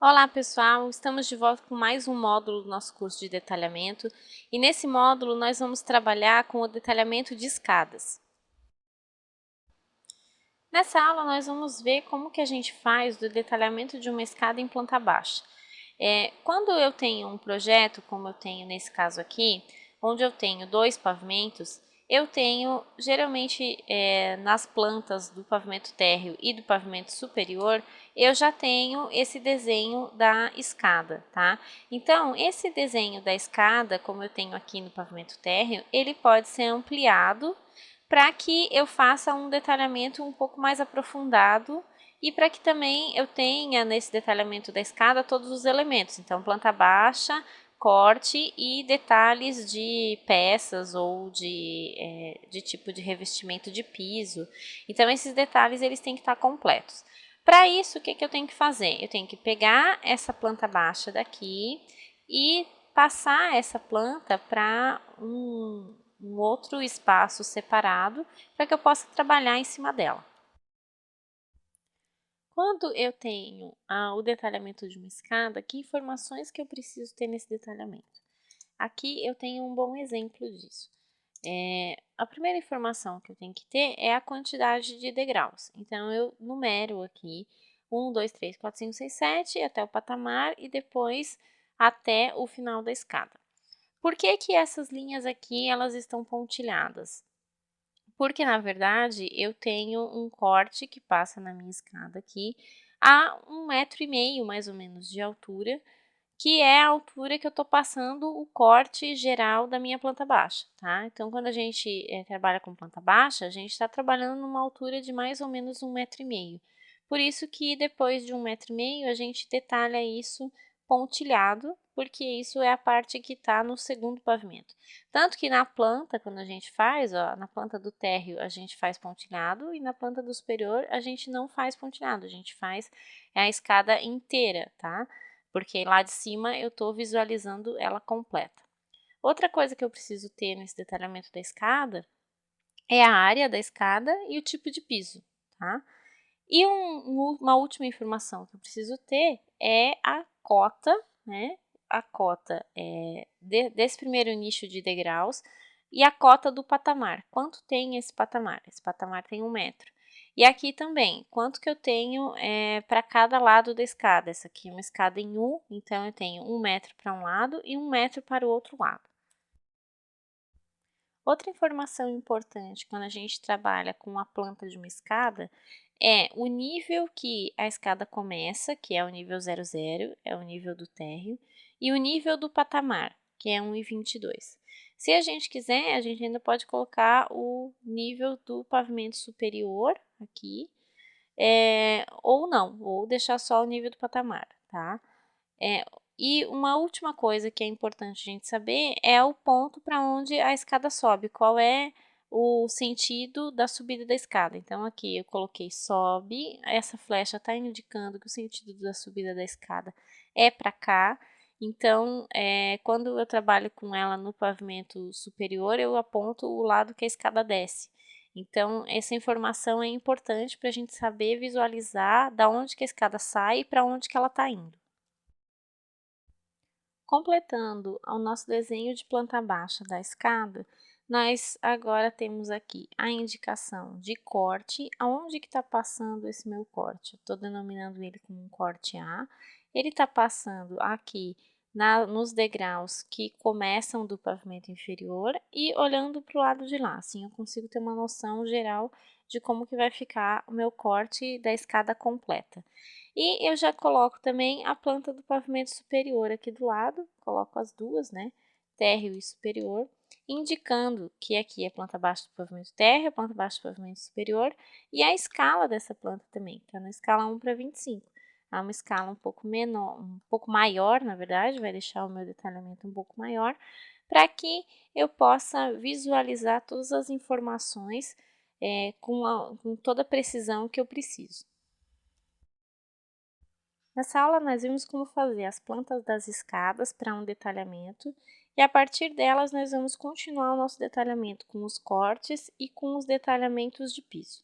Olá pessoal, estamos de volta com mais um módulo do nosso curso de detalhamento e nesse módulo nós vamos trabalhar com o detalhamento de escadas. Nessa aula nós vamos ver como que a gente faz do detalhamento de uma escada em planta baixa. Quando eu tenho um projeto, como eu tenho nesse caso aqui, onde eu tenho dois pavimentos, eu tenho geralmente nas plantas do pavimento térreo e do pavimento superior, eu já tenho esse desenho da escada, tá? Então, esse desenho da escada, como eu tenho aqui no pavimento térreo, ele pode ser ampliado para que eu faça um detalhamento um pouco mais aprofundado e para que também eu tenha nesse detalhamento da escada todos os elementos, então planta baixa, corte e detalhes de peças ou de tipo de revestimento de piso. Então esses detalhes eles têm que estar completos. Para isso, o que eu tenho que fazer? Eu tenho que pegar essa planta baixa daqui e passar essa planta para um outro espaço separado para que eu possa trabalhar em cima dela. Quando eu tenho o detalhamento de uma escada, que informações que eu preciso ter nesse detalhamento? Aqui eu tenho um bom exemplo disso. A primeira informação que eu tenho que ter é a quantidade de degraus. Então, eu numero aqui 1, 2, 3, 4, 5, 6, 7 até o patamar e depois até o final da escada. Por que que essas linhas aqui elas estão pontilhadas? Porque, na verdade, eu tenho um corte que passa na minha escada aqui a 1,5 m mais ou menos de altura, que é a altura que eu estou passando o corte geral da minha planta baixa, tá? Então, quando a gente trabalha com planta baixa, a gente está trabalhando numa altura de mais ou menos 1,5 m. Por isso que depois de 1,5 m a gente detalha isso pontilhado, porque isso é a parte que está no segundo pavimento. Tanto que na planta, quando a gente faz, ó, na planta do térreo a gente faz pontilhado e na planta do superior a gente não faz pontilhado, a gente faz a escada inteira, tá? Porque lá de cima eu estou visualizando ela completa. Outra coisa que eu preciso ter nesse detalhamento da escada é a área da escada e o tipo de piso, tá? E uma última informação que eu preciso ter é a cota, né? A cota desse primeiro nicho de degraus e a cota do patamar. Quanto tem esse patamar? Esse patamar tem 1 m. E aqui também, quanto que eu tenho para cada lado da escada? Essa aqui é uma escada em U, então eu tenho 1 m para um lado e 1 m para o outro lado. Outra informação importante quando a gente trabalha com a planta de uma escada é o nível que a escada começa, que é o nível 00, é o nível do térreo, e o nível do patamar, que é 1,22. Se a gente quiser, a gente ainda pode colocar o nível do pavimento superior aqui, ou não, ou deixar só o nível do patamar, tá? E uma última coisa que é importante a gente saber é o ponto para onde a escada sobe, qual é o sentido da subida da escada. Então, aqui eu coloquei sobe, essa flecha está indicando que o sentido da subida da escada é para cá. Então, quando eu trabalho com ela no pavimento superior, eu aponto o lado que a escada desce. Então, essa informação é importante para a gente saber visualizar da onde que a escada sai e para onde que ela está indo. Completando o nosso desenho de planta baixa da escada, nós agora temos aqui a indicação de corte, aonde que está passando esse meu corte. Estou denominando ele como um corte A. Ele está passando aqui nos degraus que começam do pavimento inferior e olhando para o lado de lá, assim eu consigo ter uma noção geral de como que vai ficar o meu corte da escada completa. E eu já coloco também a planta do pavimento superior aqui do lado, coloco as duas, né, térreo e superior, indicando que aqui é planta baixa do pavimento térreo, planta baixa do pavimento superior, e a escala dessa planta também, tá na escala 1/25. É uma escala um pouco menor, um pouco maior, na verdade, vai deixar o meu detalhamento um pouco maior, para que eu possa visualizar todas as informações com toda a precisão que eu preciso. Nessa aula, nós vimos como fazer as plantas das escadas para um detalhamento e a partir delas nós vamos continuar o nosso detalhamento com os cortes e com os detalhamentos de piso.